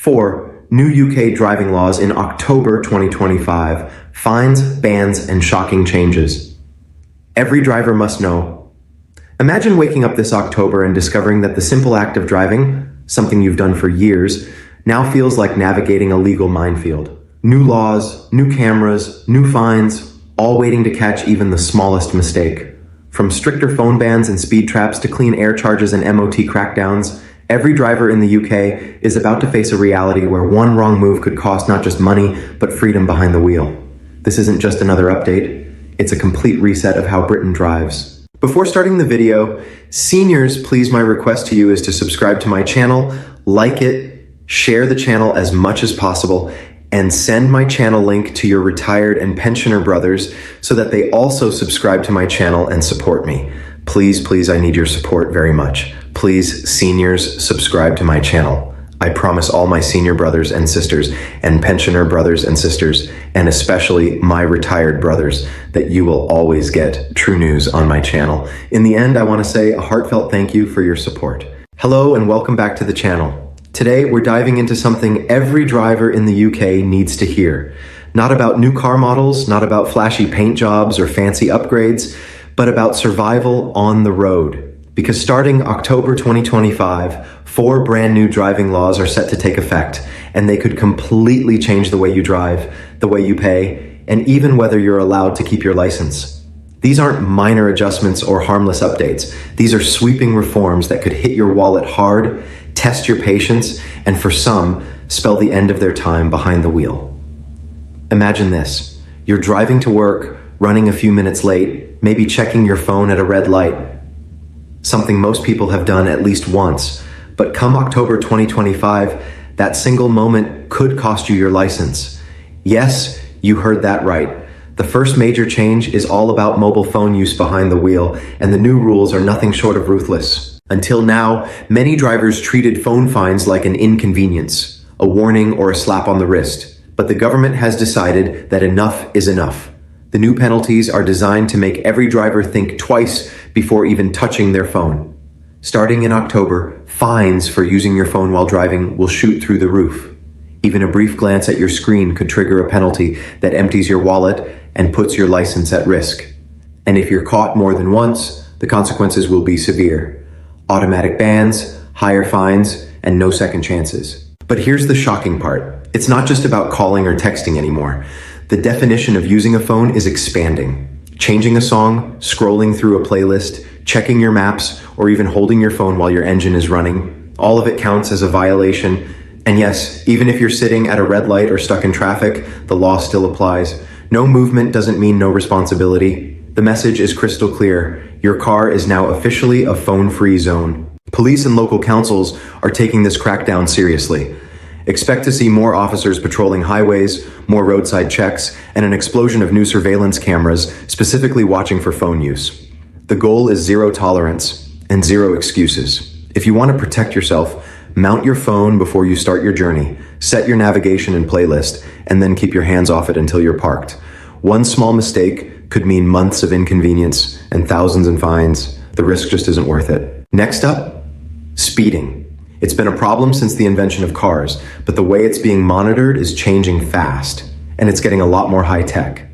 4. New UK driving laws in October 2025. Fines, bans, and shocking changes. Every driver must know. Imagine waking up this October and discovering that the simple act of driving, something you've done for years, now feels like navigating a legal minefield. New laws, new cameras, new fines, all waiting to catch even the smallest mistake. From stricter phone bans and speed traps to clean air charges and MOT crackdowns, every driver in the UK is about to face a reality where one wrong move could cost not just money, but freedom behind the wheel. This isn't just another update, it's a complete reset of how Britain drives. Before starting the video, seniors, please, my request to you is to subscribe to my channel, like it, share the channel as much as possible, and send my channel link to your retired and pensioner brothers so that they also subscribe to my channel and support me. Please, I need your support very much. Please, seniors, subscribe to my channel. I promise all my senior brothers and sisters and pensioner brothers and sisters, and especially my retired brothers, that you will always get true news on my channel. In the end, I want to say a heartfelt thank you for your support. Hello and welcome back to the channel. Today, we're diving into something every driver in the UK needs to hear. Not about new car models, not about flashy paint jobs or fancy upgrades, but about survival on the road. Because starting October 2025, 4 brand new driving laws are set to take effect, and they could completely change the way you drive, the way you pay, and even whether you're allowed to keep your license. These aren't minor adjustments or harmless updates. These are sweeping reforms that could hit your wallet hard, test your patience, and for some, spell the end of their time behind the wheel. Imagine this. You're driving to work, running a few minutes late, maybe checking your phone at a red light. Something most people have done at least once. But come October 2025, that single moment could cost you your license. Yes, you heard that right. The first major change is all about mobile phone use behind the wheel, and the new rules are nothing short of ruthless. Until now, many drivers treated phone fines like an inconvenience, a warning or a slap on the wrist. But the government has decided that enough is enough. The new penalties are designed to make every driver think twice before even touching their phone. Starting in October, fines for using your phone while driving will shoot through the roof. Even a brief glance at your screen could trigger a penalty that empties your wallet and puts your license at risk. And if you're caught more than once, the consequences will be severe. Automatic bans, higher fines, and no second chances. But here's the shocking part. It's not just about calling or texting anymore. The definition of using a phone is expanding. Changing a song, scrolling through a playlist, checking your maps, or even holding your phone while your engine is running. All of it counts as a violation. And yes, even if you're sitting at a red light or stuck in traffic, the law still applies. No movement doesn't mean no responsibility. The message is crystal clear. Your car is now officially a phone-free zone. Police and local councils are taking this crackdown seriously. Expect to see more officers patrolling highways, more roadside checks, and an explosion of new surveillance cameras specifically watching for phone use. The goal is zero tolerance and zero excuses. If you want to protect yourself, mount your phone before you start your journey, set your navigation and playlist, and then keep your hands off it until you're parked. One small mistake could mean months of inconvenience and thousands in fines. The risk just isn't worth it. Next up, speeding. It's been a problem since the invention of cars, but the way it's being monitored is changing fast, and it's getting a lot more high-tech.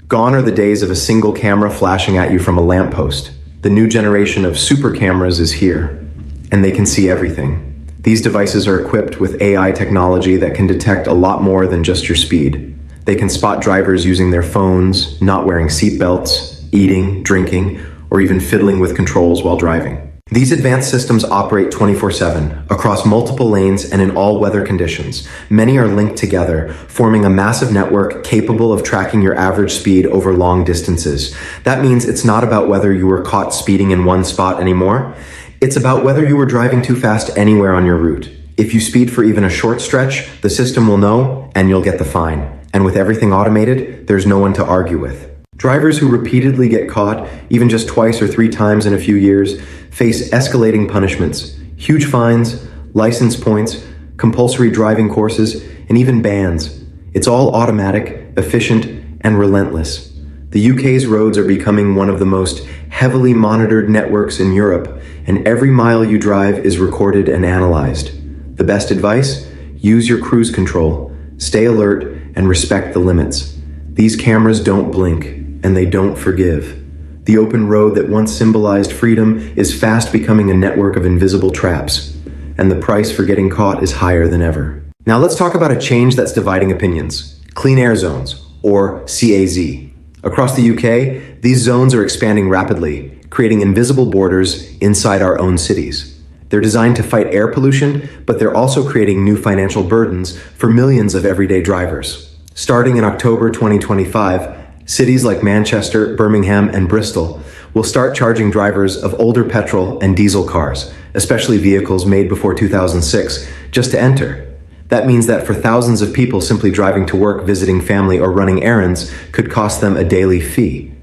Gone are the days of a single camera flashing at you from a lamppost. The new generation of super cameras is here, and they can see everything. These devices are equipped with AI technology that can detect a lot more than just your speed. They can spot drivers using their phones, not wearing seatbelts, eating, drinking, or even fiddling with controls while driving. These advanced systems operate 24/7, across multiple lanes and in all weather conditions. Many are linked together, forming a massive network capable of tracking your average speed over long distances. That means it's not about whether you were caught speeding in one spot anymore. It's about whether you were driving too fast anywhere on your route. If you speed for even a short stretch, the system will know and you'll get the fine. And with everything automated, there's no one to argue with. Drivers who repeatedly get caught, even just twice or 3 times in a few years, face escalating punishments, huge fines, license points, compulsory driving courses, and even bans. It's all automatic, efficient, and relentless. The UK's roads are becoming one of the most heavily monitored networks in Europe, and every mile you drive is recorded and analyzed. The best advice? use your cruise control, stay alert, and respect the limits. These cameras don't blink, and they don't forgive. The open road that once symbolized freedom is fast becoming a network of invisible traps, and the price for getting caught is higher than ever. Now let's talk about a change that's dividing opinions: clean air zones, or CAZ. Across the UK, these zones are expanding rapidly, creating invisible borders inside our own cities. They're designed to fight air pollution, but they're also creating new financial burdens for millions of everyday drivers. Starting in October 2025, cities like Manchester, Birmingham, and Bristol will start charging drivers of older petrol and diesel cars, especially vehicles made before 2006, just to enter. That means that for thousands of people simply driving to work, visiting family, or running errands could cost them a daily fee.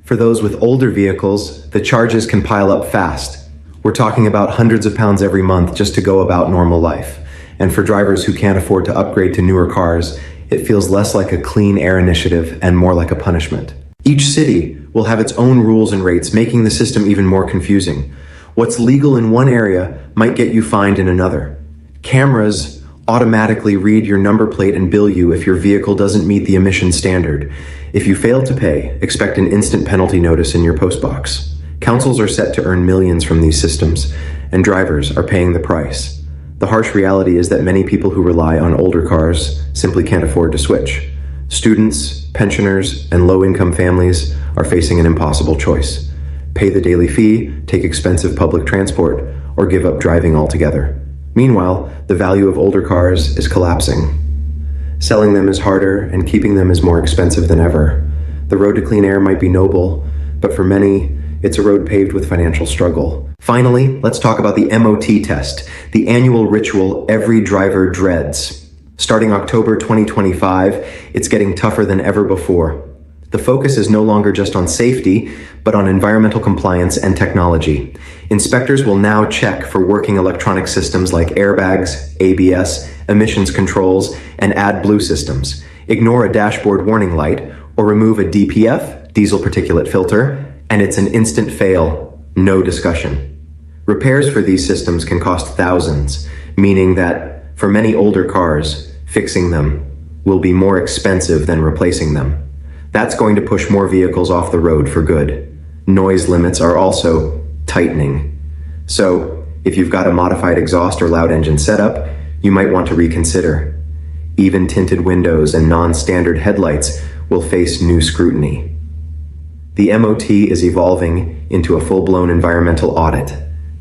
For those with older vehicles, the charges can pile up fast. We're talking about hundreds of pounds every month just to go about normal life. And for drivers who can't afford to upgrade to newer cars, it feels less like a clean air initiative and more like a punishment. Each city will have its own rules and rates, making the system even more confusing. What's legal in one area might get you fined in another. Cameras automatically read your number plate and bill you if your vehicle doesn't meet the emission standard. If you fail to pay, expect an instant penalty notice in your postbox. Councils are set to earn millions from these systems, and drivers are paying the price. The harsh reality is that many people who rely on older cars simply can't afford to switch. Students, pensioners, and low-income families are facing an impossible choice: pay the daily fee, take expensive public transport, or give up driving altogether. Meanwhile, the value of older cars is collapsing. Selling them is harder, and keeping them is more expensive than ever. The road to clean air might be noble, but for many, it's a road paved with financial struggle. Finally, let's talk about the MOT test, the annual ritual every driver dreads. Starting October 2025, it's getting tougher than ever before. The focus is no longer just on safety, but on environmental compliance and technology. Inspectors will now check for working electronic systems like airbags, ABS, emissions controls, and AdBlue systems. Ignore a dashboard warning light or remove a DPF, diesel particulate filter, and it's an instant fail, no discussion. Repairs for these systems can cost thousands, meaning that for many older cars, fixing them will be more expensive than replacing them. That's going to push more vehicles off the road for good. Noise limits are also tightening. So, if you've got a modified exhaust or loud engine setup, you might want to reconsider. Even tinted windows and non-standard headlights will face new scrutiny. The MOT is evolving into a full-blown environmental audit,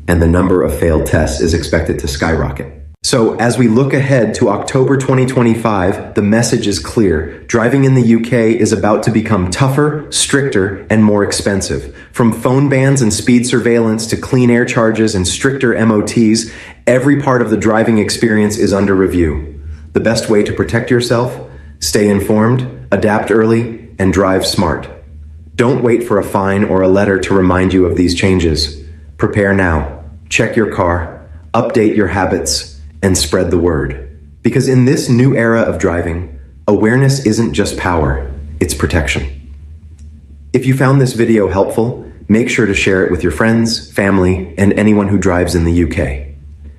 and the number of failed tests is expected to skyrocket. So, as we look ahead to October 2025, the message is clear. Driving in the UK is about to become tougher, stricter, and more expensive. From phone bans and speed surveillance to clean air charges and stricter MOTs, every part of the driving experience is under review. The best way to protect yourself? Stay informed, adapt early, and drive smart. Don't wait for a fine or a letter to remind you of these changes. Prepare now. Check your car, update your habits, and spread the word. Because in this new era of driving, awareness isn't just power, it's protection. If you found this video helpful, make sure to share it with your friends, family, and anyone who drives in the UK.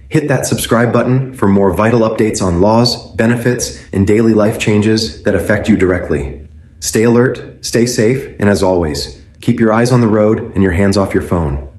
Hit that subscribe button for more vital updates on laws, benefits, and daily life changes that affect you directly. Stay alert, stay safe, and as always, keep your eyes on the road and your hands off your phone.